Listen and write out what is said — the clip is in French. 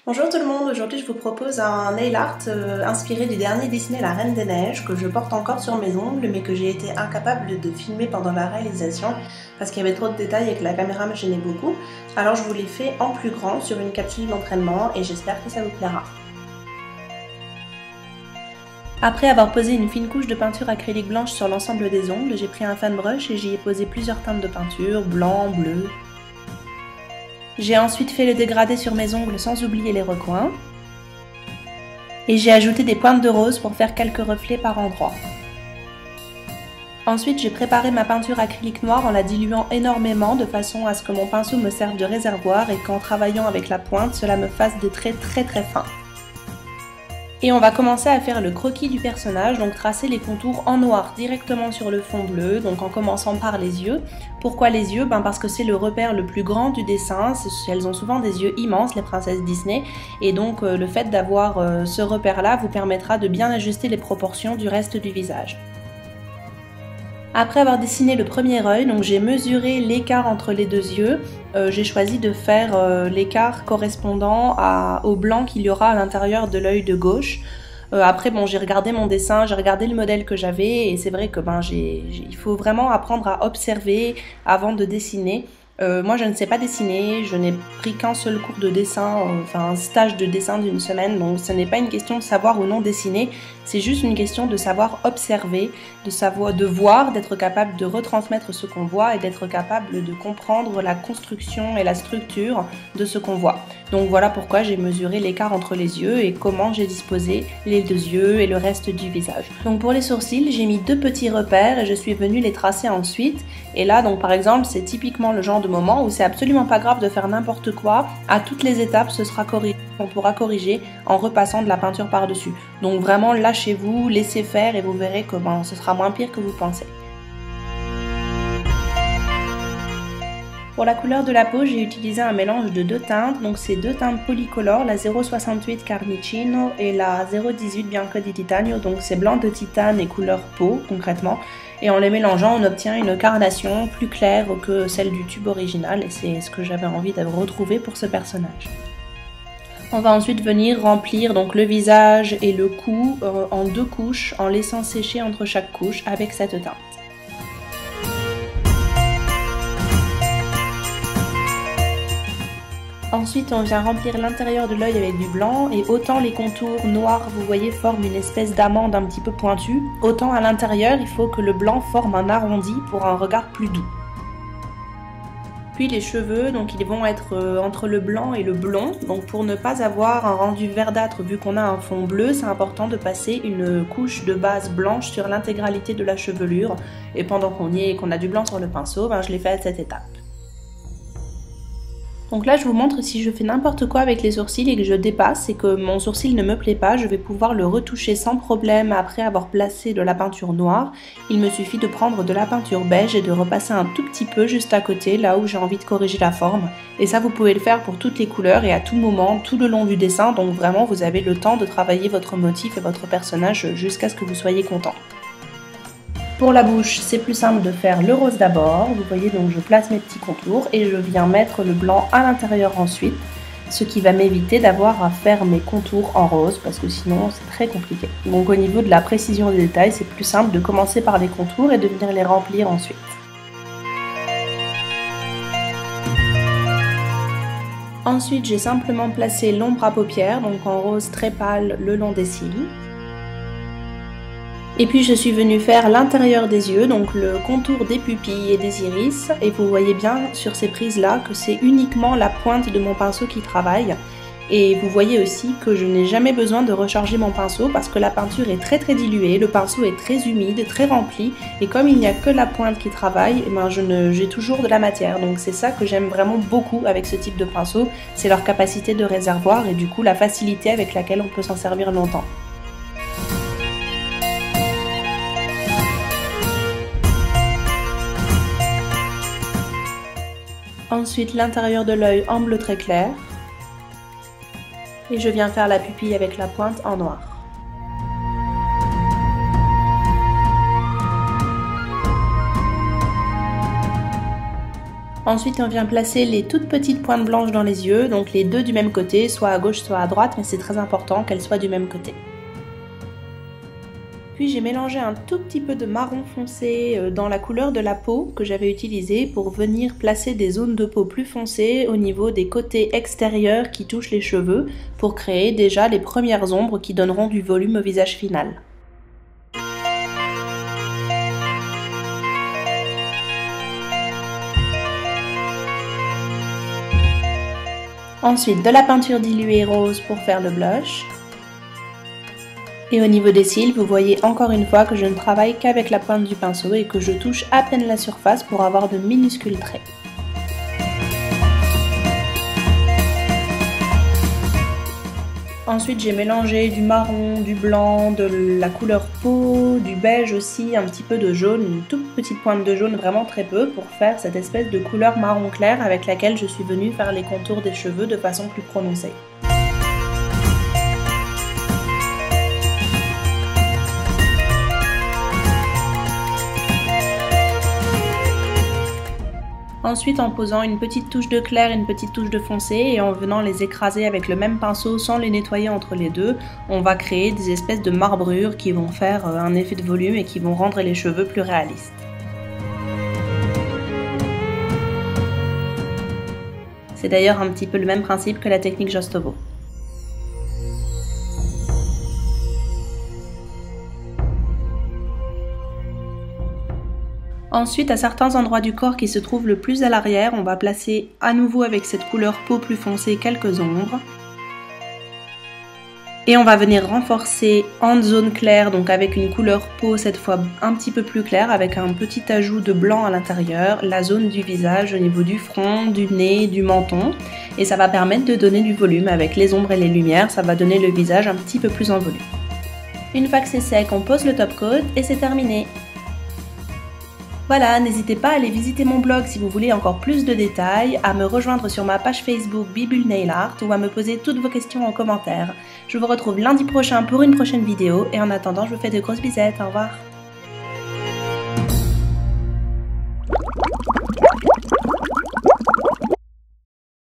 Bonjour tout le monde, aujourd'hui je vous propose un nail art inspiré du dernier Disney La Reine des Neiges que je porte encore sur mes ongles mais que j'ai été incapable de filmer pendant la réalisation parce qu'il y avait trop de détails et que la caméra me gênait beaucoup. Alors je vous l'ai fait en plus grand sur une capsule d'entraînement et j'espère que ça vous plaira. Après avoir posé une fine couche de peinture acrylique blanche sur l'ensemble des ongles, j'ai pris un fan brush et j'y ai posé plusieurs teintes de peinture, blanc, bleu. J'ai ensuite fait le dégradé sur mes ongles sans oublier les recoins. Et j'ai ajouté des pointes de rose pour faire quelques reflets par endroits. Ensuite, j'ai préparé ma peinture acrylique noire en la diluant énormément de façon à ce que mon pinceau me serve de réservoir et qu'en travaillant avec la pointe, cela me fasse des traits très fins. Et on va commencer à faire le croquis du personnage, donc tracer les contours en noir directement sur le fond bleu, donc en commençant par les yeux. Pourquoi les yeux? Parce que c'est le repère le plus grand du dessin, elles ont souvent des yeux immenses, les princesses Disney, et donc le fait d'avoir ce repère-là vous permettra de bien ajuster les proportions du reste du visage. Après avoir dessiné le premier œil, donc j'ai mesuré l'écart entre les deux yeux. J'ai choisi de faire l'écart correspondant au blanc qu'il y aura à l'intérieur de l'œil de gauche. Après, bon, j'ai regardé mon dessin, j'ai regardé le modèle que j'avais et c'est vrai que il faut vraiment apprendre à observer avant de dessiner. Moi je ne sais pas dessiner, je n'ai pris qu'un seul cours de dessin, enfin un stage de dessin d'une semaine, donc ce n'est pas une question de savoir ou non dessiner, c'est juste une question de savoir observer, de voir, d'être capable de retransmettre ce qu'on voit et d'être capable de comprendre la construction et la structure de ce qu'on voit. Donc voilà pourquoi j'ai mesuré l'écart entre les yeux et comment j'ai disposé les deux yeux et le reste du visage. Donc pour les sourcils, j'ai mis deux petits repères et je suis venue les tracer ensuite. Et là, donc par exemple, c'est typiquement le genre de moment où c'est absolument pas grave de faire n'importe quoi. À toutes les étapes, ce sera corrigé. On pourra corriger en repassant de la peinture par-dessus. Donc vraiment, lâchez-vous, laissez faire et vous verrez que ce sera moins pire que vous pensez. Pour la couleur de la peau, j'ai utilisé un mélange de deux teintes, donc c'est deux teintes polycolores, la 068 Carnicino et la 018 Bianco di Titanio, donc c'est blanc de titane et couleur peau concrètement, et en les mélangeant on obtient une carnation plus claire que celle du tube original et c'est ce que j'avais envie de retrouver pour ce personnage. On va ensuite venir remplir donc le visage et le cou en deux couches en laissant sécher entre chaque couche avec cette teinte. Ensuite, on vient remplir l'intérieur de l'œil avec du blanc et autant les contours noirs, vous voyez, forment une espèce d'amande un petit peu pointue, autant à l'intérieur, il faut que le blanc forme un arrondi pour un regard plus doux. Puis les cheveux, donc ils vont être entre le blanc et le blond, donc pour ne pas avoir un rendu verdâtre vu qu'on a un fond bleu, c'est important de passer une couche de base blanche sur l'intégralité de la chevelure et pendant qu'on y est et qu'on a du blanc sur le pinceau, je l'ai fait à cette étape. Donc là je vous montre si je fais n'importe quoi avec les sourcils et que je dépasse et que mon sourcil ne me plaît pas, je vais pouvoir le retoucher sans problème après avoir placé de la peinture noire. Il me suffit de prendre de la peinture beige et de repasser un tout petit peu juste à côté là où j'ai envie de corriger la forme. Et ça vous pouvez le faire pour toutes les couleurs et à tout moment, tout le long du dessin, donc vraiment vous avez le temps de travailler votre motif et votre personnage jusqu'à ce que vous soyez content. Pour la bouche, c'est plus simple de faire le rose d'abord. Vous voyez, donc je place mes petits contours et je viens mettre le blanc à l'intérieur ensuite, ce qui va m'éviter d'avoir à faire mes contours en rose parce que sinon c'est très compliqué. Donc au niveau de la précision des détails, c'est plus simple de commencer par les contours et de venir les remplir ensuite. Ensuite, j'ai simplement placé l'ombre à paupières, donc en rose très pâle le long des cils. Et puis je suis venue faire l'intérieur des yeux, donc le contour des pupilles et des iris. Et vous voyez bien sur ces prises là que c'est uniquement la pointe de mon pinceau qui travaille. Et vous voyez aussi que je n'ai jamais besoin de recharger mon pinceau parce que la peinture est très diluée, le pinceau est très humide, très rempli. Et comme il n'y a que la pointe qui travaille, j'ai toujours de la matière. Donc c'est ça que j'aime vraiment beaucoup avec ce type de pinceau, c'est leur capacité de réservoir et du coup la facilité avec laquelle on peut s'en servir longtemps. Ensuite l'intérieur de l'œil en bleu très clair. Et je viens faire la pupille avec la pointe en noir. Ensuite, on vient placer les toutes petites pointes blanches dans les yeux, donc les deux du même côté, soit à gauche, soit à droite, mais c'est très important qu'elles soient du même côté. Puis j'ai mélangé un tout petit peu de marron foncé dans la couleur de la peau que j'avais utilisée pour venir placer des zones de peau plus foncées au niveau des côtés extérieurs qui touchent les cheveux pour créer déjà les premières ombres qui donneront du volume au visage final. Ensuite de la peinture diluée rose pour faire le blush. Et au niveau des cils, vous voyez encore une fois que je ne travaille qu'avec la pointe du pinceau et que je touche à peine la surface pour avoir de minuscules traits. Ensuite, j'ai mélangé du marron, du blanc, de la couleur peau, du beige aussi, un petit peu de jaune, une toute petite pointe de jaune, vraiment très peu, pour faire cette espèce de couleur marron clair avec laquelle je suis venue faire les contours des cheveux de façon plus prononcée. Ensuite, en posant une petite touche de clair et une petite touche de foncé et en venant les écraser avec le même pinceau sans les nettoyer entre les deux, on va créer des espèces de marbrures qui vont faire un effet de volume et qui vont rendre les cheveux plus réalistes. C'est d'ailleurs un petit peu le même principe que la technique Jostovo. Ensuite, à certains endroits du corps qui se trouvent le plus à l'arrière, on va placer à nouveau avec cette couleur peau plus foncée quelques ombres. Et on va venir renforcer en zone claire, donc avec une couleur peau cette fois un petit peu plus claire, avec un petit ajout de blanc à l'intérieur, la zone du visage au niveau du front, du nez, du menton. Et ça va permettre de donner du volume avec les ombres et les lumières, ça va donner le visage un petit peu plus en volume. Une fois que c'est sec, on pose le top coat et c'est terminé. Voilà, n'hésitez pas à aller visiter mon blog si vous voulez encore plus de détails, à me rejoindre sur ma page Facebook Bibule Nail Art ou à me poser toutes vos questions en commentaire. Je vous retrouve lundi prochain pour une prochaine vidéo et en attendant, je vous fais de grosses bisettes, au revoir.